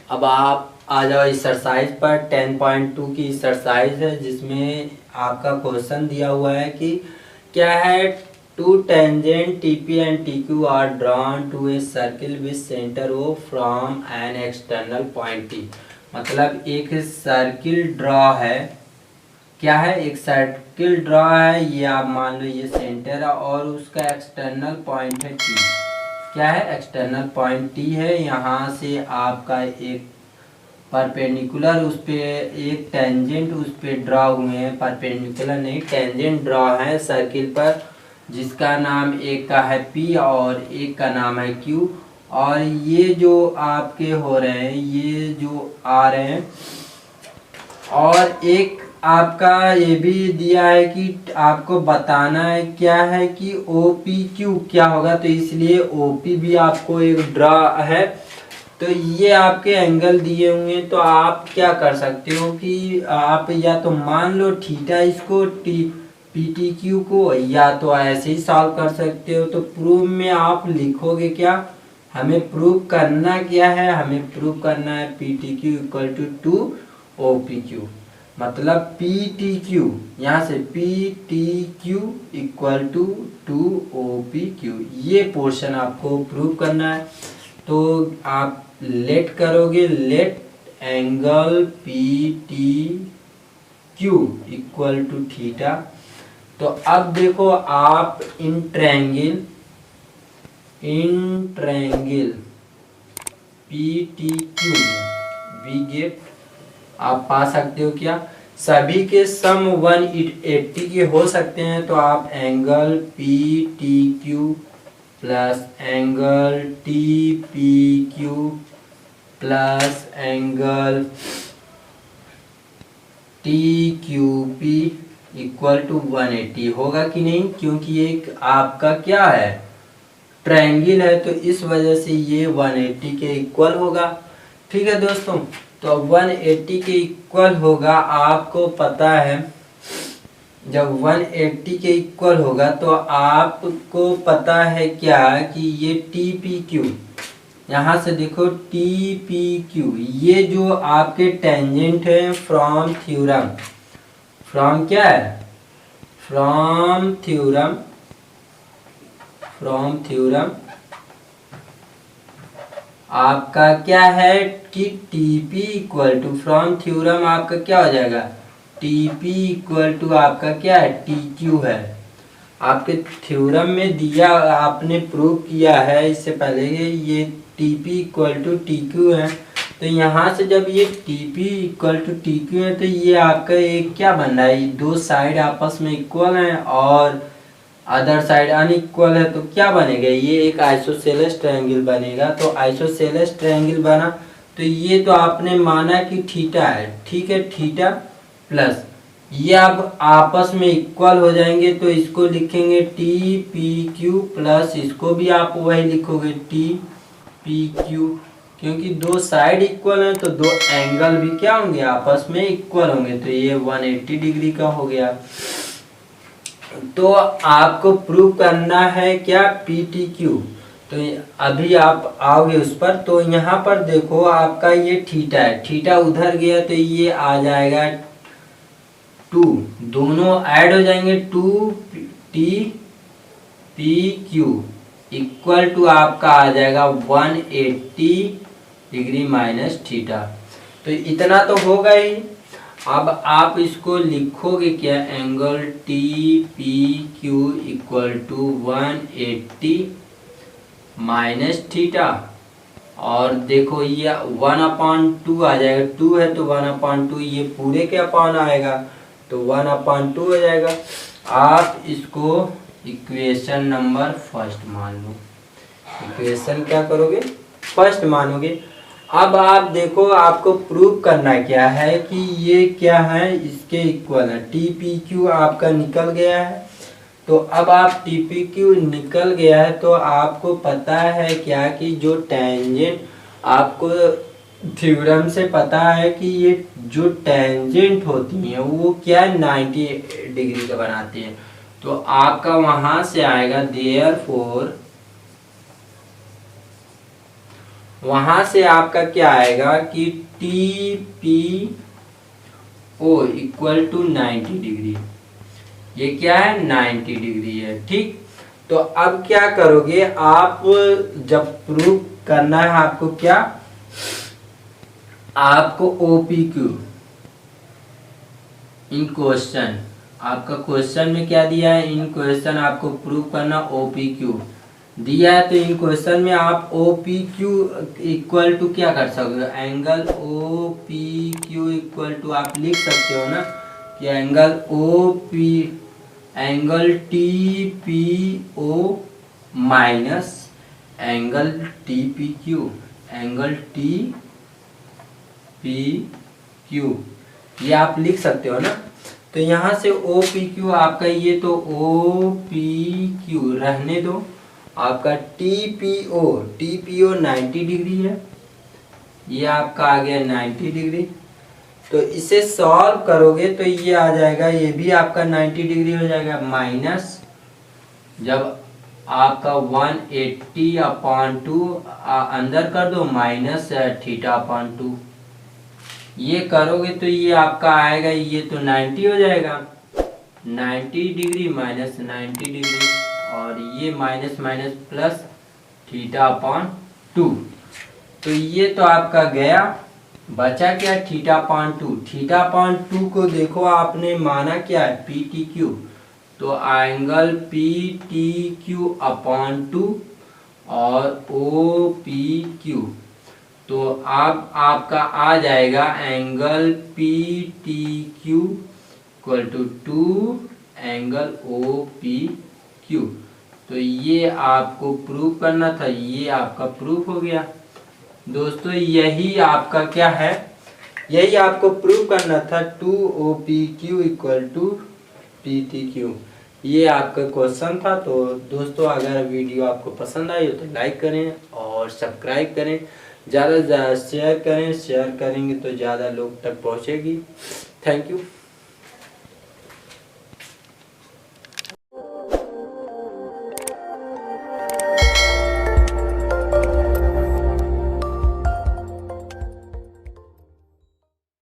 अब आप आ जाओ एक्सरसाइज पर। 10.2 की एक्सरसाइज है जिसमें आपका क्वेश्चन दिया हुआ है कि क्या है, two tangent T P and T Q are drawn to a circle with centre O from an external point T. मतलब एक सर्किल ड्रॉ है, क्या है, एक सर्किल ड्रॉ है, ये आप मान लो ये सेंटर है और उसका एक्सटर्नल पॉइंट है टी। क्या है, एक्सटर्नल पॉइंट टी है। यहाँ से आपका एक परपेंडिकुलर उस पे एक टेंजेंट उस पे ड्रॉ हुए हैं, परपेंडिकुलर नहीं टेंजेंट ड्रॉ है सर्किल पर, जिसका नाम एक का है पी और एक का नाम है क्यू। और ये जो आपके हो रहे हैं, ये जो आ रहे हैं, और एक आपका ये भी दिया है कि आपको बताना है क्या है कि ओ पी क्यू क्या होगा, तो इसलिए ओ पी भी आपको एक ड्रॉ है। तो ये आपके एंगल दिए हुए, तो आप क्या कर सकते हो कि आप या तो मान लो थीटा इसको टी पी टी क्यू को, या तो ऐसे ही सॉल्व कर सकते हो। तो प्रूफ में आप लिखोगे क्या, हमें प्रूफ करना क्या है, हमें प्रूफ करना है P T Q equal to two O P Q. मतलब पी टी क्यू, यहाँ से P T Q equal to two O P Q, ये पोर्शन आपको प्रूव करना है। तो आप लेट करोगे, let angle P T Q equal to theta. तो अब देखो आप in triangle P T Q we get, आप पा सकते हो क्या, सभी के सम 180 के हो सकते हैं। तो आप angle P T Q plus angle T P Q plus angle T Q P equal to 180 होगा कि नहीं, क्योंकि एक आपका क्या है, ट्रायंगल है, तो इस वजह से ये 180 के इक्वल होगा। ठीक है दोस्तों, तो 180 के इक्वल होगा, आपको पता है जब 180 के इक्वल होगा तो आपको पता है क्या कि ये टी पी क्यू, यहाँ से देखो टी पी क्यू, ये जो आपके टेंजेंट है फ्रॉम थ्योरम, फ्रॉम क्या है, फ्रॉम थ्योरम आपका क्या है कि T P equal to, from theorem आपका क्या हो जाएगा, टी पी इक्वल टू आपका क्या है, टी क्यू है। आपके थ्योरम में दिया, आपने प्रूव किया है इससे पहले, ये T P equal to T Q है। तो यहाँ से जब ये T P equal to T Q है, तो ये आपका एक क्या बन रहा है, ये दो साइड आपस में इक्वल हैं और अदर साइड अनइक्वल है, तो क्या बनेगा, ये एक आइसोसेलेस ट्रायंगल बनेगा। तो आइसोसेलेस ट्रायंगल बना, तो ये तो आपने माना कि थीटा है, ठीक है, थीटा प्लस ये अब आपस में इक्वल हो जाएंगे, तो इसको लिखेंगे टी पी क्यू प्लस इसको भी आप वही लिखोगे टी पी क्यू, क्योंकि दो साइड इक्वल हैं तो दो एंगल भी क्या होंगे, आपस में इक्वल होंगे। तो ये 180 डिग्री का हो गया। तो आपको प्रूव करना है क्या, पी टी क्यू। तो अभी आप आओगे उस पर, तो यहाँ पर देखो आपका ये थीटा है, थीटा उधर गया तो ये आ जाएगा 2, दोनों ऐड हो जाएंगे, 2 T P Q equal to आपका आ जाएगा 180 डिग्री माइनस थीटा। तो इतना तो होगा ही। अब आप इसको लिखोगे क्या, angle T P Q equal to 180 minus theta, और देखो ये 1/2 आ जाएगा, 2 है तो 1/2, ये पूरे के अपान आएगा तो 1/2 हो जाएगा। आप इसको इक्वेशन नंबर फर्स्ट मान लो, इक्वेशन क्या करोगे, फर्स्ट मानोगे। अब आप देखो आपको प्रूव करना क्या है कि ये क्या है, इसके इक्वल है, टी पी क्यू आपका निकल गया है। तो अब आप टी पी क्यू निकल गया है तो आपको पता है क्या कि जो टेंजेंट, आपको थ्योरम से पता है कि ये जो टेंजेंट होती हैं वो क्या 90 डिग्री का बनाती हैं। तो आपका वहां से आएगा देयरफॉर वहां से आपका क्या आएगा कि T P O equal to 90 degree. ये क्या है 90 डिग्री है। ठीक, तो अब क्या करोगे आप, जब प्रूव करना है आपको क्या, आपको OPQ इन क्वेश्चन, आपका क्वेश्चन में क्या दिया है, इन क्वेश्चन आपको प्रूव करना OPQ दिया है। तो इन क्वेश्चन में आप OPQ इक्वल टू क्या कर सकते हो, एंगल OPQ इक्वल टू आप लिख सकते हो ना कि angle TPO minus angle TPQ, angle TPQ ये आप लिख सकते हो ना। तो यहाँ से OPQ आपका, ये तो OPQ रहने दो, आपका TPO 90 डिग्री है, ये आपका आ गया 90 डिग्री। तो इसे सॉल्व करोगे तो ये आ जाएगा, ये भी आपका 90 डिग्री हो जाएगा, माइनस जब आपका 180/2 अंदर कर दो, माइनस θ/2 ये करोगे तो ये आपका आएगा, ये तो 90 हो जाएगा, 90 डिग्री माइनस 90 डिग्री, और ये माइनस माइनस प्लस θ/2। तो ये तो आपका गया, बचा क्या θ/2। θ/2 को देखो आपने माना क्या है PTQ, तो एंगल PTQ/2 और OPQ, तो आप आपका आ जाएगा angle PTQ equal to 2 angle OPQ। तो ये आपको प्रूव करना था, ये आपका प्रूफ हो गया दोस्तों। यही आपका क्या है, यही आपको प्रूव करना था 2OPQ इक्वल टू PTQ। ये आपका क्वेश्चन था। तो दोस्तों अगर वीडियो आपको पसंद आई हो तो लाइक करें और सब्सक्राइब करें, ज़्यादा से ज़्यादा शेयर करें, शेयर करेंगे तो ज़्यादा लोग तक पहुँचेगी। Thank you.